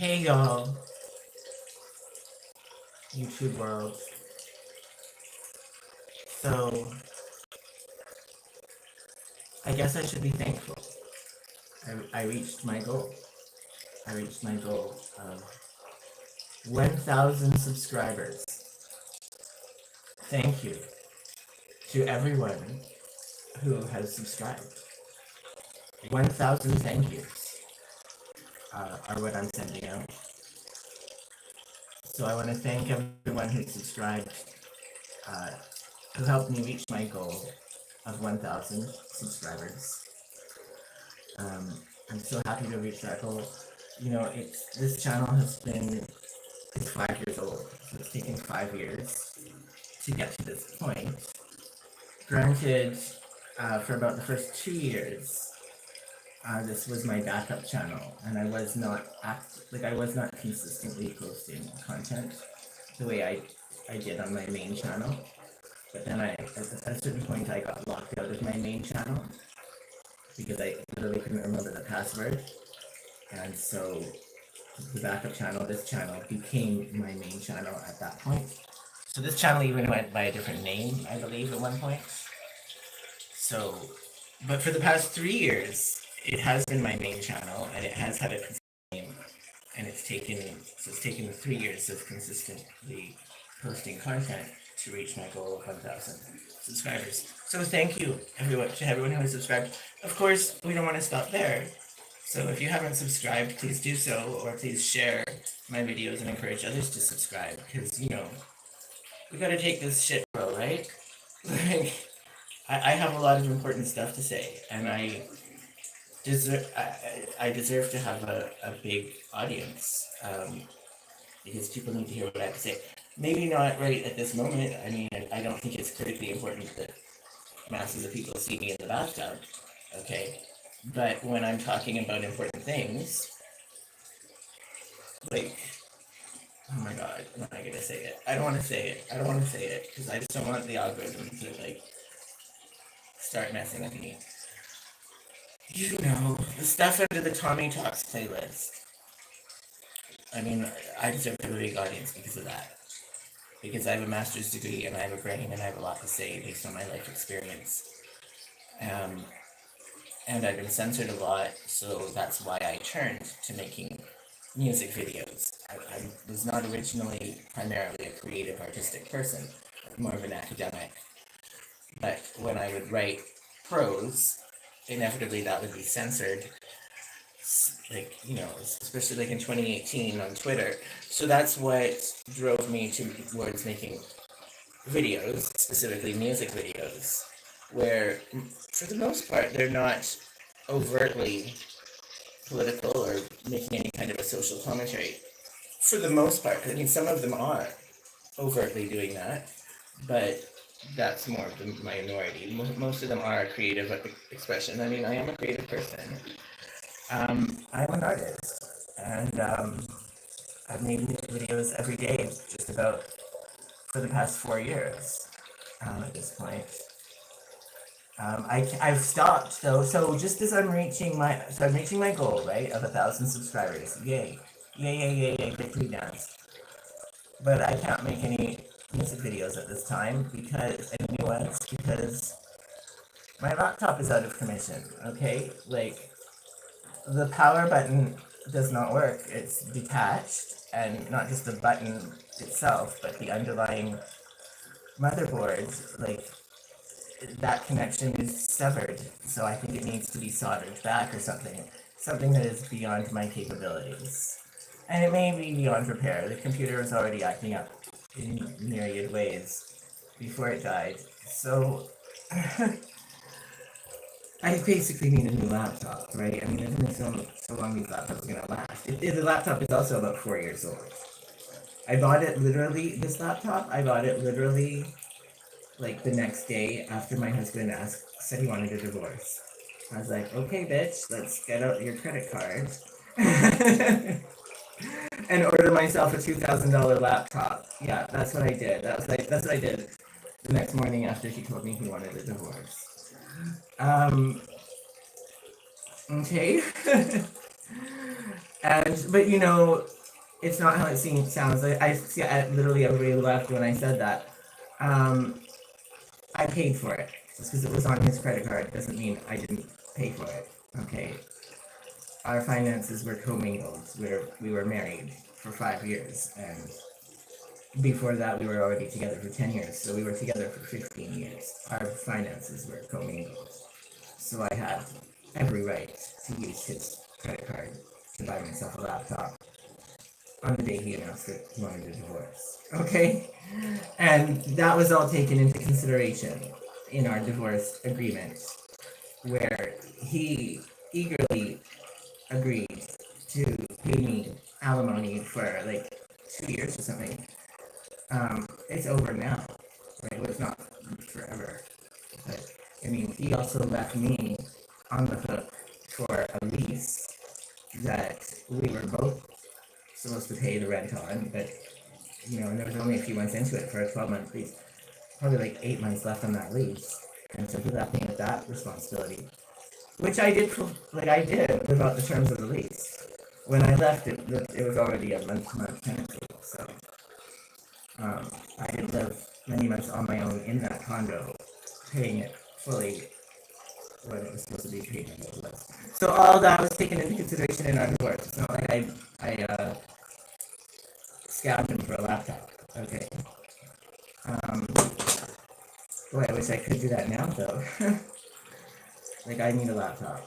Hey y'all, YouTube world. So, I guess I should be thankful. I reached my goal. I reached my goal of 1,000 subscribers. Thank you to everyone who has subscribed. 1,000 thank yous are what I'm sending out. So I want to thank everyone who subscribed, uh, who helped me reach my goal of 1,000 subscribers. I'm so happy to reach that goal. You know, this channel has been it's 5 years old, so it's taken 5 years to get to this point. Granted, for about the first 2 years, this was my backup channel, and I was not I was not consistently posting content the way I did on my main channel. But then at a certain point, I got locked out of my main channel because I literally couldn't remember the password, and so the backup channel, this channel, became my main channel at that point. So this channel even went by a different name, I believe, at one point. So, but for the past 3 years, it has been my main channel, and it has had a consistent name, and it's taken 3 years of consistently posting content to reach my goal of 1,000 subscribers. So thank you, everyone, to everyone who has subscribed. Of course, we don't want to stop there. So if you haven't subscribed, please do so, or please share my videos and encourage others to subscribe, because, you know, we gotta take this shit, bro, right? Like, I have a lot of important stuff to say, and I deserve to have a big audience, because people need to hear what I have to say. Maybe not right at this moment. I mean, I don't think it's critically important that masses of people see me in the bathtub, okay? But when I'm talking about important things, like, oh my god, am I gonna say it? I don't want to say it. I don't want to say it because I just don't want the algorithm to like start messing with me. You know, the stuff under the Tommy Talks playlist. I mean, I deserve to have a big audience because of that. Because I have a master's degree and I have a brain and I have a lot to say based on my life experience. And I've been censored a lot, so that's why I turned to making music videos. I was not originally primarily a creative artistic person, more of an academic. But when I would write prose, inevitably that would be censored, like, you know, especially like in 2018 on Twitter. So that's what drove me towards making videos, specifically music videos, where for the most part they're not overtly political or making any kind of a social commentary. For the most part, I mean, some of them are overtly doing that, but that's more of the minority. Most of them are creative expression. I mean, I am a creative person. I'm an artist, and I've made music videos every day, just about for the past 4 years. At this point, I've stopped though. So just as I'm reaching my goal, right, of 1,000 subscribers. Yay, yay, yay, yay, yay! Victory dance. But I can't make any music videos at this time because any new ones because my laptop is out of commission. Okay, like the power button does not work. It's detached, and not just the button itself, but the underlying motherboard. Like that connection is severed, so I think it needs to be soldered back or something. Something that is beyond my capabilities. And it may be beyond repair. The computer is already acting up in myriad ways before it died. So I basically need a new laptop, right? I mean, I don't know so long these laptops are gonna last. The laptop is also about 4 years old. I bought it literally, this laptop, I bought it literally like the next day after my husband said he wanted a divorce. I was like, okay, bitch, let's get out your credit card and order myself a $2,000 laptop. Yeah, that's what I did. That's what I did the next morning after he told me he wanted a divorce. Okay. But it's not how it sounds. I see. Literally everybody left when I said that. Um, I paid for it just because it was on his credit card doesn't mean I didn't pay for it. Okay, our finances were commingled. We were married for 5 years, and before that we were already together for 10 years. So we were together for 15 years. Our finances were commingled. So I had every right to use his credit card to buy myself a laptop on the day he announced that he wanted a divorce. Okay? And that was all taken into consideration in our divorce agreement, where he eagerly agreed to pay me alimony for like 2 years or something. It's over now, right? Well, it's not forever. But I mean, he also left me on the hook for a lease that we were both supposed to pay the rent on, but and there was only a few months into it for a 12-month lease. Probably like 8 months left on that lease. And so he left me with that responsibility. Which I did I did without the terms of the lease. When I left it was already a month tenancy. So I did live many months on my own in that condo, paying it fully when it was supposed to be paid in the list. So all that was taken into consideration in our divorce. It's not like I scammed him for a laptop. Okay. Um, Boy, I wish I could do that now though. Like I need a laptop.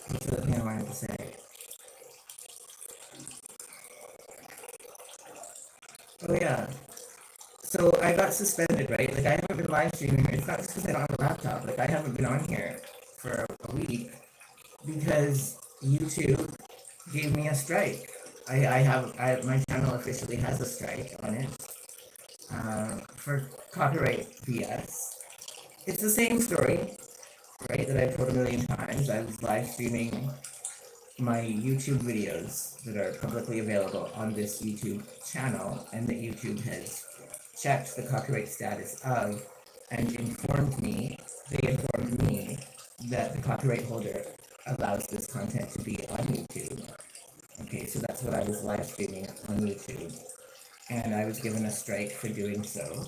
What's the other thing I wanted to say? Oh yeah. So I got suspended, right? Like I haven't been live streaming. It's not just because I don't have a laptop. Like I haven't been on here for a week because YouTube gave me a strike. My channel officially has a strike on it for copyright BS. It's the same story, right? That I've told a million times. I was live streaming my YouTube videos that are publicly available on this YouTube channel, and that YouTube has checked the copyright status of and they informed me that the copyright holder allows this content to be on YouTube. Okay, so that's what I was live streaming on YouTube. And I was given a strike for doing so.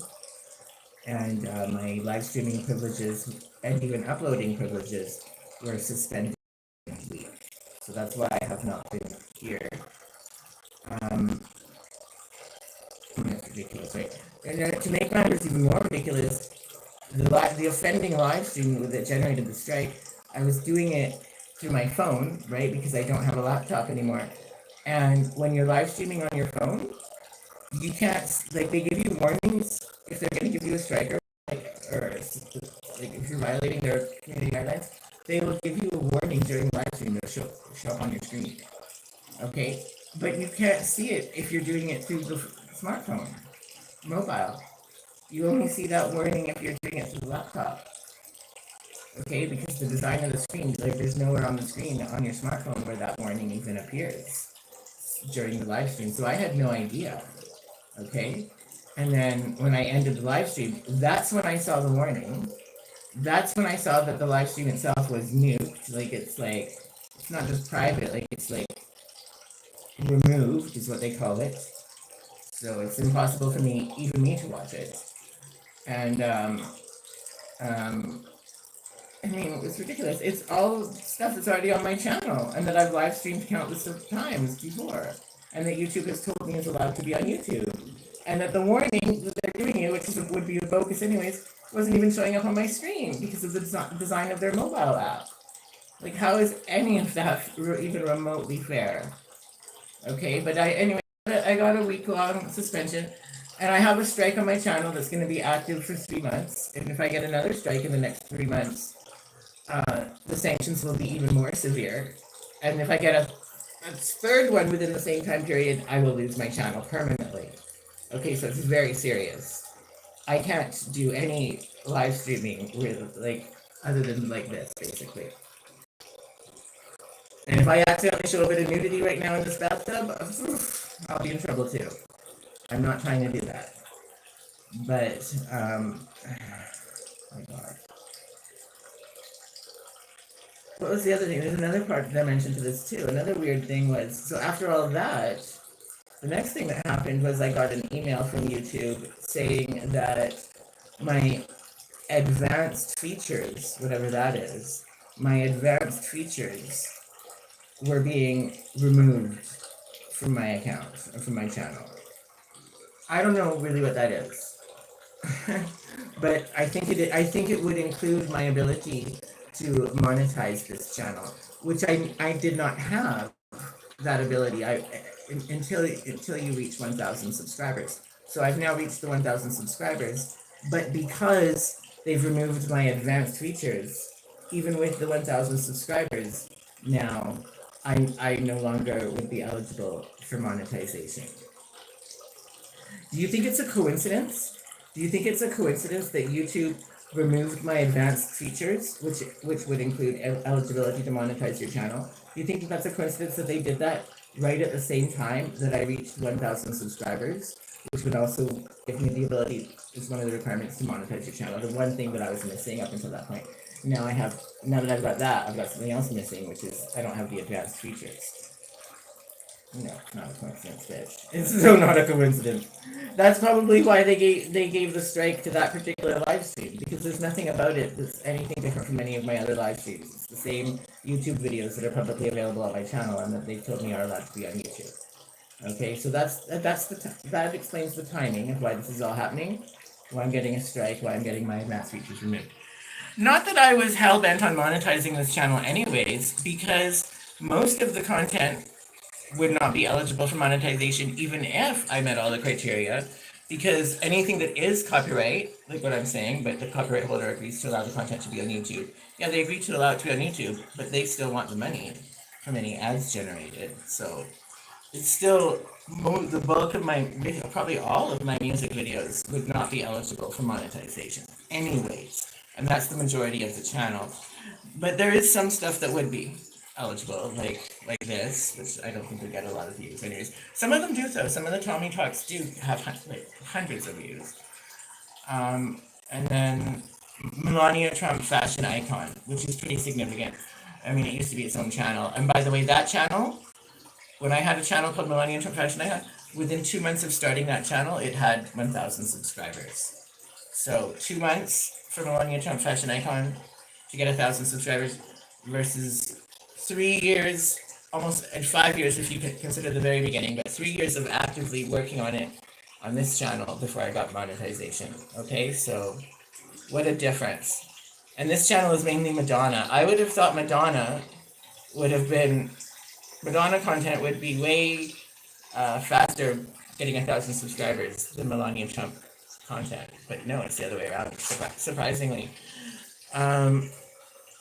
And my live streaming privileges and even uploading privileges were suspended. So that's why I have not been here. That's ridiculous, right? And to make matters even more ridiculous, the offending live stream that generated the strike, I was doing it through my phone, right? Because I don't have a laptop anymore. And when you're live streaming on your phone, you can't they give you warnings if they're going to give you a strike or if you're violating their community guidelines. They will give you a warning during the live stream to show up on your screen. Okay, but you can't see it if you're doing it through the smartphone, mobile. You only see that warning if you're doing it through the laptop. Okay, because the design of the screen, like there's nowhere on the screen on your smartphone where that warning even appears during the live stream. So I had no idea. Okay, and then when I ended the live stream, that's when I saw the warning. That's when I saw that the live stream itself was nuked. It's not just private, like it's like removed is what they call it. So it's impossible for even me to watch it. And I mean, it's ridiculous. It's all stuff that's already on my channel and that I've live streamed countless of times before. And that YouTube has told me is allowed to be on YouTube. And that the warning that they're giving you, which would be a focus anyways, wasn't even showing up on my screen because of the design of their mobile app. Like, how is any of that even remotely fair? Okay, but I got a week-long suspension, and I have a strike on my channel that's going to be active for 3 months. And if I get another strike in the next 3 months, the sanctions will be even more severe. And if I get a third one within the same time period, I will lose my channel permanently. Okay, so it's very serious. I can't do any live streaming with other than like this, basically. And if I accidentally show a bit of nudity right now in this bathtub, I'll be in trouble too. I'm not trying to do that. But, oh my God. what was the other thing? There's another part that I mentioned to this too. Another weird thing was, so after all of that, the next thing that happened was I got an email from YouTube saying that my advanced features, whatever that is, my advanced features were being removed from my account or from my channel. I don't know really what that is. But I think it would include my ability to monetize this channel, which I did not have that ability until you reach 1,000 subscribers. So I've now reached the 1,000 subscribers, but because they've removed my advanced features, even with the 1,000 subscribers, now I no longer would be eligible for monetization. Do you think it's a coincidence? Do you think it's a coincidence that YouTube removed my advanced features, which would include eligibility to monetize your channel? Do you think that's a coincidence that they did that right at the same time that I reached 1,000 subscribers, which would also give me the ability, is one of the requirements to monetize your channel, the one thing that I was missing up until that point. Now that I've got that, I've got something else missing, which is I don't have the advanced features. No, not a coincidence, bitch. It's so not a coincidence. That's probably why they gave the strike to that particular live stream, because there's nothing about it that's anything different from any of my other live streams. It's the same YouTube videos that are publicly available on my channel and that they told me are allowed to be on YouTube. Okay, so that explains the timing of why this is all happening, why I'm getting a strike, why I'm getting my advanced features removed. Not that I was hell bent on monetizing this channel anyways, because most of the content would not be eligible for monetization even if I met all the criteria, because anything that is copyright, like what I'm saying, but the copyright holder agrees to allow the content to be on YouTube. Yeah, they agree to allow it to be on YouTube, but they still want the money from any ads generated. So it's still the bulk of my probably all of my music videos would not be eligible for monetization anyways, and that's the majority of the channel. But there is some stuff that would be eligible, like this, which I don't think would get a lot of views anyways. Some of them do though. Some of the Tommy Talks do have like hundreds of views. And then Melania Trump fashion icon, which is pretty significant. I mean, it used to be its own channel. And by the way, that channel, when I had a channel called Melania Trump Fashion Icon, within 2 months of starting that channel, it had 1,000 subscribers. So 2 months for Melania Trump Fashion Icon to get 1,000 subscribers versus 3 years, almost, and 5 years if you consider the very beginning, but 3 years of actively working on it on this channel before I got monetization. Okay, so what a difference. And this channel is mainly Madonna. I would have thought Madonna content would be way faster getting 1,000 subscribers than Melania Trump content. But no, it's the other way around, surprisingly.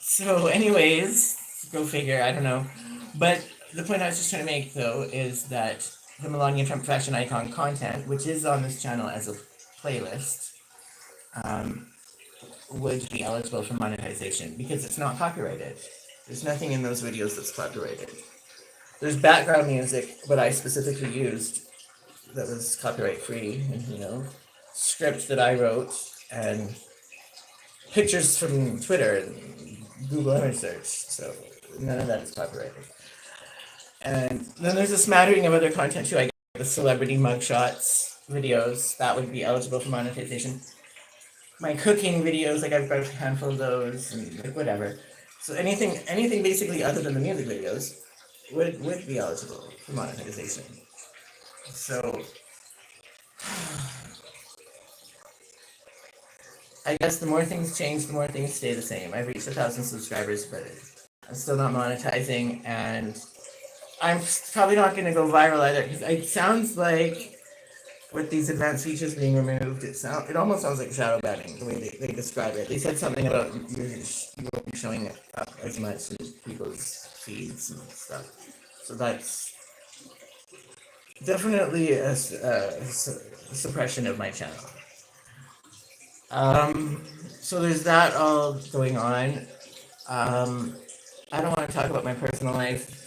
So anyways, go figure, I don't know. But the point I was just trying to make, though, is that the Melania Trump fashion icon content, which is on this channel as a playlist, would be eligible for monetization because it's not copyrighted. There's nothing in those videos that's copyrighted. There's background music, but I specifically used that was copyright free, and script that I wrote, and pictures from Twitter and Google image search. So none of that is copyrighted. And then there's a smattering of other content too. I get the celebrity mugshots videos that would be eligible for monetization. My cooking videos, like I've got a handful of those, and like whatever. So anything basically other than the music videos would be eligible for monetization. So I guess the more things change, the more things stay the same. I've reached 1,000 subscribers, but I'm still not monetizing, and I'm probably not going to go viral either, because it sounds like with these advanced features being removed, it almost sounds like shadow banning, the way they describe it. They said something about you won't be showing it up as much in people's feeds and stuff. So that's definitely a suppression of my channel. So there's that all going on. I don't want to talk about my personal life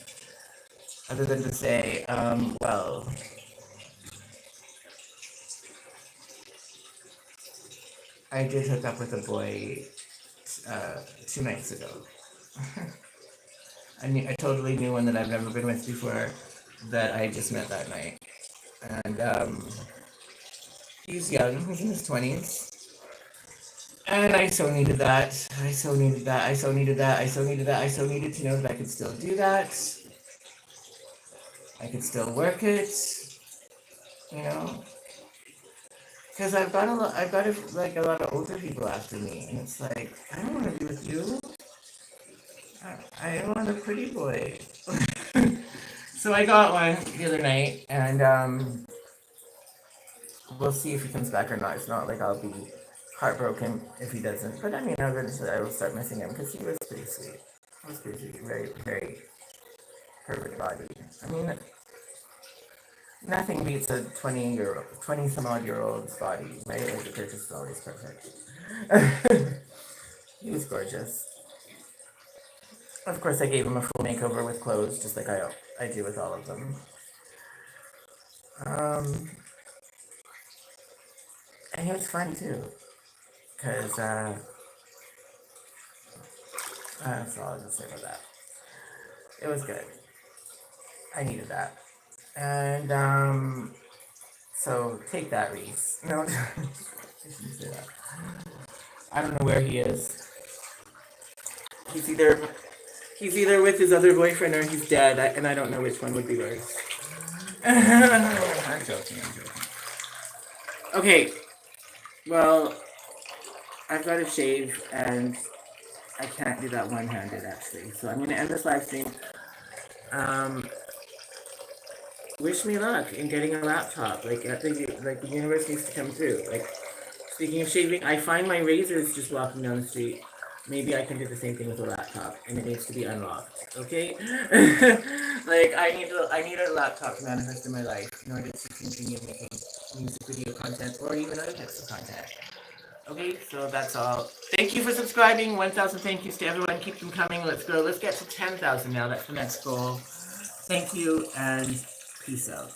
other than to say, well, I did hook up with a boy 2 nights ago. I totally knew one that I've never been with before that I just met that night. And he's young, he's in his 20s. And I so needed that. I so needed that. I so needed that. I so needed that. I so needed to know that I could still do that. I could still work it, you know. Because I've got like a lot of older people after me, and it's like I don't want to be with you. I want a pretty boy. So I got one the other night, and we'll see if he comes back or not. It's not like I'll be heartbroken if he doesn't. But I mean, eventually I will start missing him because he was pretty sweet. He was pretty sweet, very, very perfect body. I mean, nothing beats a 20 some odd year old's body, right? Like the picture is always perfect. He was gorgeous. Of course, I gave him a full makeover with clothes, just like I do with all of them. And he was fun too, because that's all I'll just say about that. It was good. I needed that. And so take that, Reese. No, I shouldn't say that. I don't know where he is. He's either with his other boyfriend or he's dead, and I don't know which one would be worse. I'm joking. Okay, well, I've got to shave, and I can't do that one-handed, actually. So I'm going to end this live stream. Wish me luck in getting a laptop. Like, I think the universe needs to come through. Like, speaking of shaving, I find my razors just walking down the street. Maybe I can do the same thing with a laptop, and it needs to be unlocked. Okay? Like, I need a laptop to manifest in my life in order to continue making music video content or even other types of content. Okay, so that's all. Thank you for subscribing. 1,000 thank yous to everyone. Keep them coming. Let's go. Let's get to 10,000 now. That's the next goal. Thank you, and peace out.